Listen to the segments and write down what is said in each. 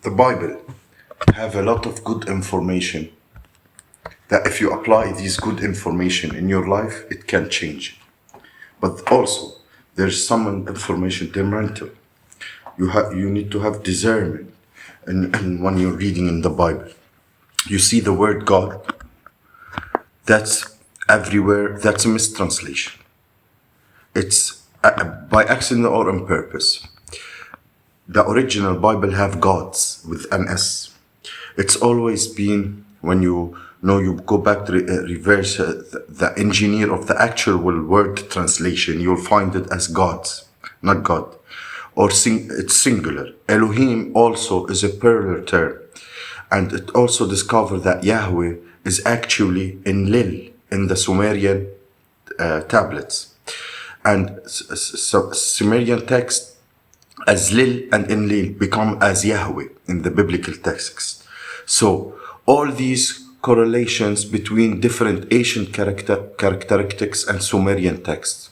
The Bible have a lot of good information that if you apply these good information in your life, it can change. But also, there's some information temperamental. You need to have discernment, and when you're reading in the Bible, you see the word God. That's everywhere. That's a mistranslation. It's by accident or on purpose. The original Bible have gods with an S. It's always been, when you go back to reverse the engineer of the actual word translation, you'll find it as gods, not God. Or it's singular. Elohim also is a plural term. And it also discovered that Yahweh is actually in Lil, in the Sumerian tablets. And Sumerian text as Lil and Enlil become as Yahweh in the biblical texts. So all these correlations between different ancient characteristics and Sumerian texts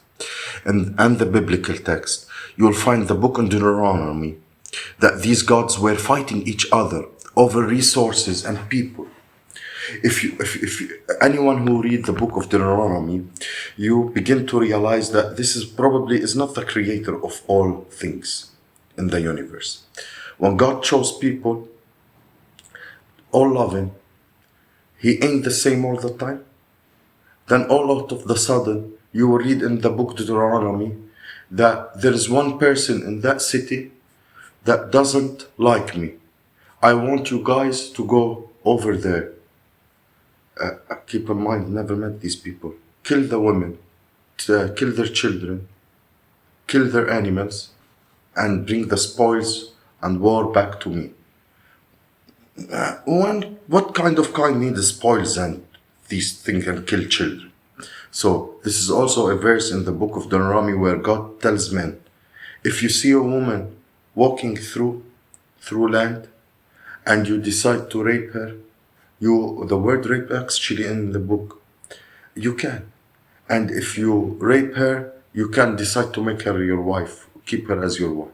and the biblical text, you'll find the book in Deuteronomy that these gods were fighting each other over resources and people. If anyone who read the book of Deuteronomy, you begin to realize that this is not the creator of all things in the universe. When God chose people, all loving, he ain't the same all the time. Then all out of the sudden, you will read in the book Deuteronomy that there is one person in that city that doesn't like me. I want you guys to go over there. Keep in mind, never met these people. Kill the women, kill their children, kill their animals, and bring the spoils and war back to me. What kind of needs spoils and these things and kill children? So this is also a verse in the book of Deuteronomy where God tells men, if you see a woman walking through land and you decide to rape her, the word rape actually in the book, you can. And if you rape her, you can decide to make her your wife, keep her as your wife.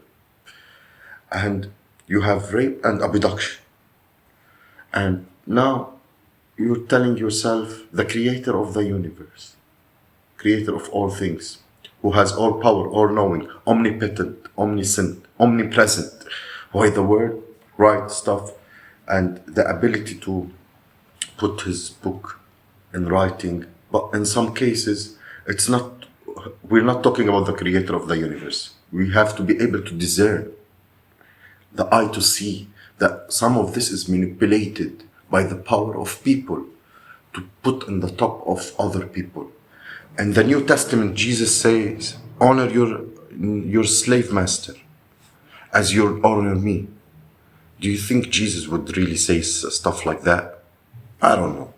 And you have rape and abduction. And now you're telling yourself, the creator of the universe, creator of all things, who has all power, all knowing, omnipotent, omniscient, omnipresent, why the word, write stuff, and the ability to put his book in writing. But in some cases, we're not talking about the creator of the universe. We have to be able to discern, the eye to see that some of this is manipulated by the power of people to put on the top of other people. In the New Testament, Jesus says, honor your slave master as you honor me. Do you think Jesus would really say stuff like that? I don't know.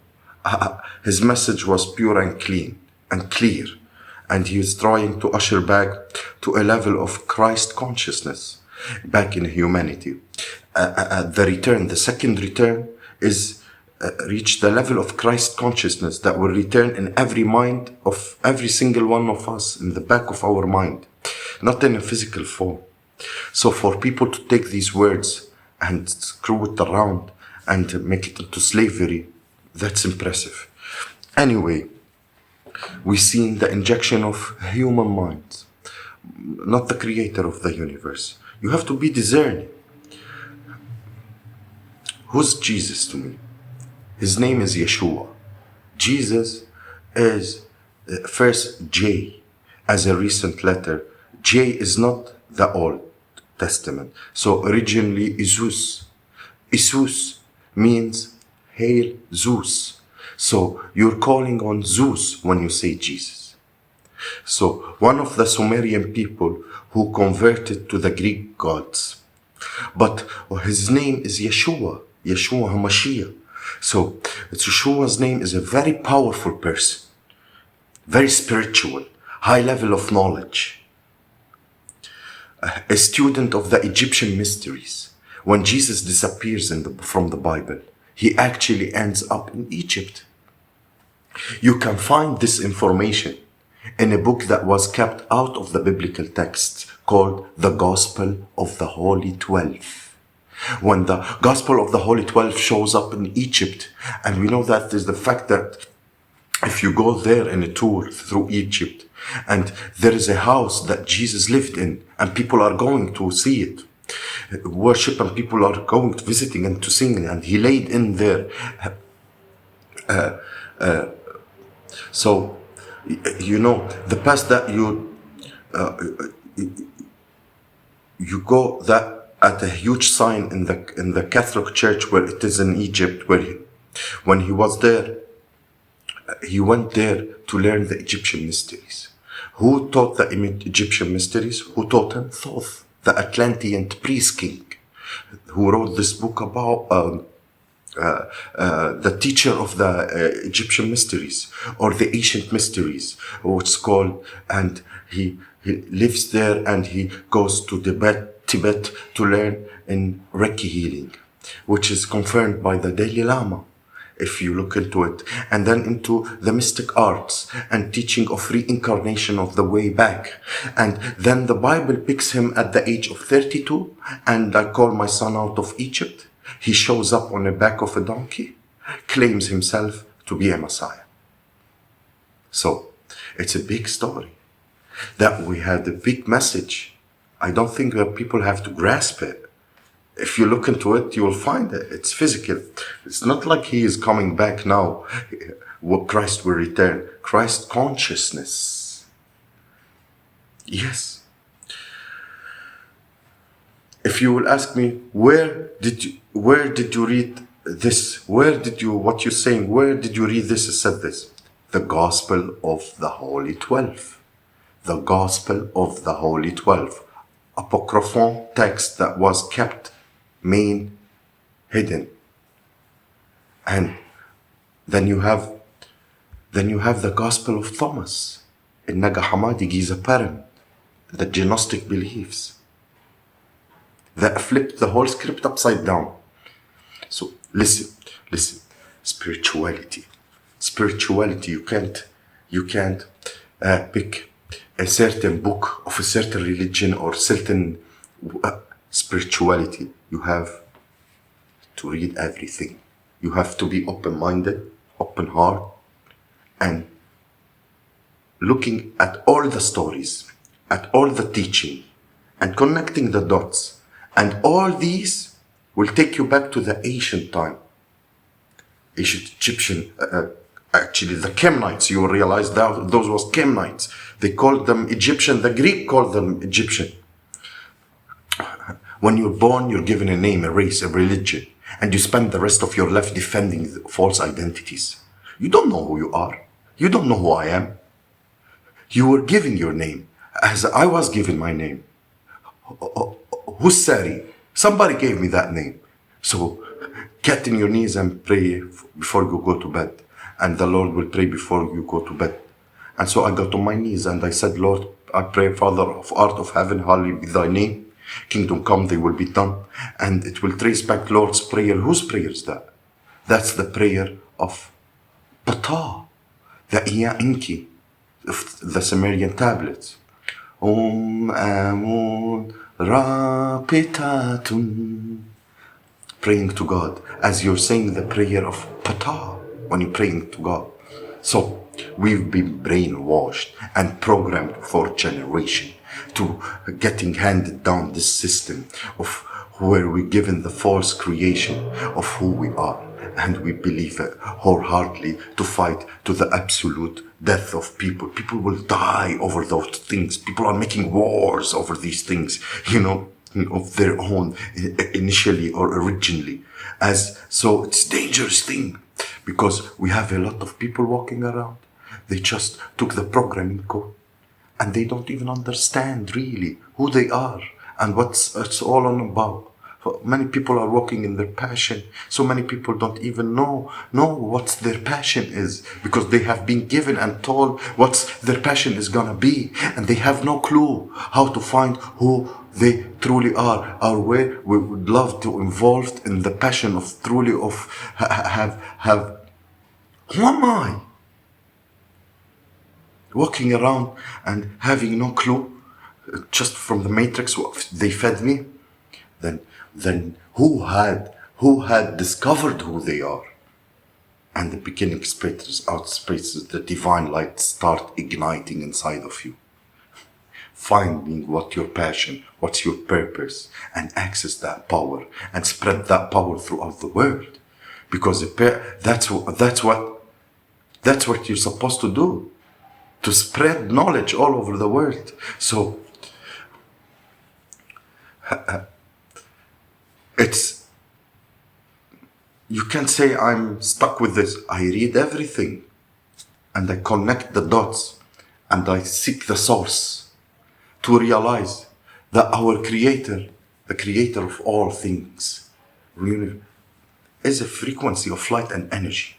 His message was pure and clean and clear. And he is trying to usher back to a level of Christ consciousness back in humanity. The second return is reach the level of Christ consciousness that will return in every mind of every single one of us, in the back of our mind, not in a physical form. So for people to take these words and screw it around and make it into slavery, that's impressive. Anyway, we see the injection of human minds, not the creator of the universe. You have to be discerning. Who's Jesus to me? His name is Yeshua. Jesus is first J as a recent letter. J is not the Old Testament. So originally Isus. Isus means hail Zeus. So you're calling on Zeus when you say Jesus. So one of the Sumerian people who converted to the Greek gods. But his name is Yeshua HaMashiach. So Yeshua's name is a very powerful person, very spiritual, high level of knowledge, a student of the Egyptian mysteries. When Jesus disappears from the Bible, he actually ends up in Egypt. You can find this information in a book that was kept out of the biblical text called The Gospel of the Holy 12. When the gospel of the Holy 12 shows up in Egypt, and we know that is the fact that if you go there in a tour through Egypt, and there is a house that Jesus lived in, and people are going to see it, worship, and people are going to visiting and to sing, and he laid in there. So, you know, the past that you go that at a huge sign in the Catholic Church where it is in Egypt, where when he was there, he went there to learn the Egyptian mysteries. Who taught the Egyptian mysteries? Who taught him? Thoth, the Atlantean priest king, who wrote this book about the teacher of the Egyptian mysteries, or the ancient mysteries, or it's called, and he lives there, and he goes to Tibet to learn in Reiki healing, which is confirmed by the Dalai Lama, if you look into it, and then into the mystic arts and teaching of reincarnation of the way back. And then the Bible picks him at the age of 32, and I call my son out of Egypt. He shows up on the back of a donkey, claims himself to be a Messiah. So it's a big story that we had a big message. I don't think that people have to grasp it. If you look into it, you will find it. It's physical. It's not like he is coming back now. Christ will return. Christ consciousness. Yes. If you will ask me, where did you read this? What you're saying, where did you read this? It said this. The Gospel of the Holy 12. The Gospel of the Holy 12. Apocryphal text that was kept hidden. And then you have the Gospel of Thomas in Nag Hammadi Giza Pyramid, the Gnostic beliefs that flipped the whole script upside down. So listen, spirituality, you can't pick a certain book of a certain religion or certain spirituality. You have to read everything. You have to be open-minded, open heart, and looking at all the stories, at all the teaching, and connecting the dots. And all these will take you back to the ancient time. Ancient Egyptian, actually the Kemnites, you will realize that those was Kemnites. They called them Egyptian, the Greek called them Egyptian. When you're born, you're given a name, a race, a religion, and you spend the rest of your life defending false identities. You don't know who you are. You don't know who I am. You were given your name, as I was given my name. Hussari. Somebody gave me that name. So get in your knees and pray before you go to bed. And the Lord will pray before you go to bed. And so I got on my knees and I said, Lord, I pray, Father of art of heaven, hallowed be thy name. Kingdom come, thy will be done. And it will trace back Lord's prayer. Whose prayer is that? That's the prayer of Ptah, the Iya Enki, the Sumerian tablets. Amun Ra Pitatun. Praying to God, as you're saying the prayer of Ptah when you're praying to God. So we've been brainwashed and programmed for generation to getting handed down this system of where we're given the false creation of who we are, and we believe it wholeheartedly to fight to the absolute death of people. People will die over those things. People are making wars over these things, of their own, initially or originally. So it's a dangerous thing, because we have a lot of people walking around. They just took the programming code, and they don't even understand really who they are and what's it's all on about. Many people are walking in their passion. So many people don't even know what their passion is, because they have been given and told what their passion is gonna be, and they have no clue how to find who they truly are, or where we would love to involve in the passion of truly have who am I? Walking around and having no clue, just from the matrix they fed me. Then who had discovered who they are. And the beginning outspaces the divine light start igniting inside of you. Finding what your passion, what's your purpose, and access that power and spread that power throughout the world. Because that's what you're supposed to do. To spread knowledge all over the world. So you can say I'm stuck with this. I read everything and I connect the dots and I seek the source to realize that our creator, the creator of all things, really is a frequency of light and energy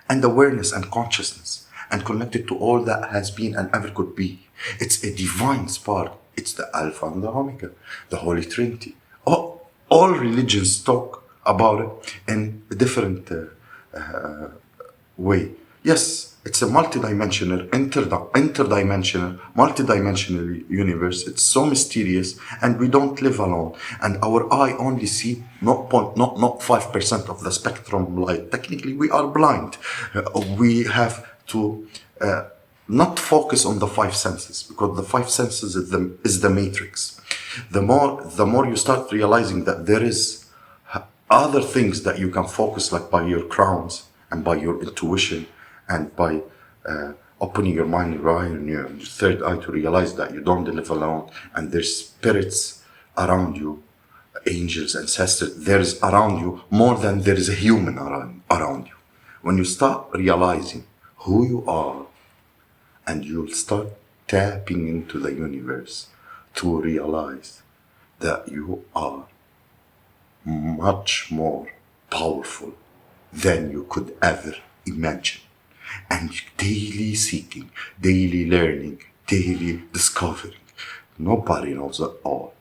and awareness and consciousness and connected to all that has been and ever could be. It's a divine spark. It's the Alpha and the Omega, the Holy Trinity. All religions talk about it in a different way. Yes, it's a multidimensional, multidimensional universe. It's so mysterious, and we don't live alone. And our eye only see not 5% of the spectrum light. Technically, we are blind. We have to not focus on the five senses, because the five senses is the matrix. The more you start realizing that there is other things that you can focus, like by your crowns and by your intuition and by opening your mind, your eye and your third eye to realize that you don't live alone and there's spirits around you, angels, ancestors, there's around you more than there is a human around you. When you start realizing who you are, and you'll start tapping into the universe to realize that you are much more powerful than you could ever imagine. And daily seeking, daily learning, daily discovering. Nobody knows it all.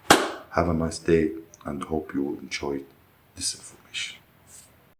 Have a nice day and hope you enjoyed this information.